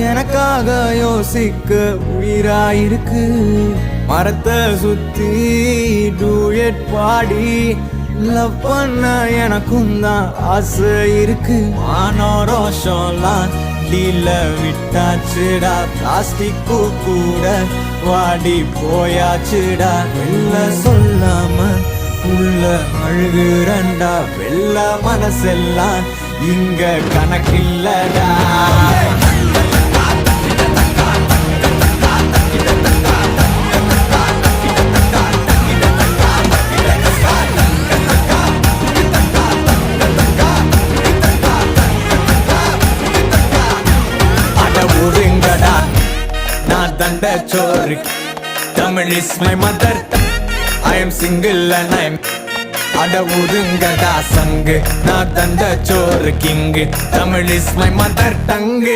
எனக்காக யோசிக்க உயிராயிருக்கு. மரத்தை சுத்தி டூயட் பாடி லவ் பண்ண எனக்கும் தான் ஆசை இருக்கு. மானோரோஷம்லாம் டீல விட்டாச்சுடா, பிளாஸ்டிக் கூட வாடி போயாச்சுடா. வெள்ள சொல்லாம உள்ள அழுகுறண்டா, வெள்ள மனசெல்லாம் இங்க கணக்கில்லடா. நான் தண்ட சோறு, Tamil is my mother. I am single and I am அட ஊருங்கடா சங்கு. நான் தண்ட சோறு king, Tamil is my mother tongue.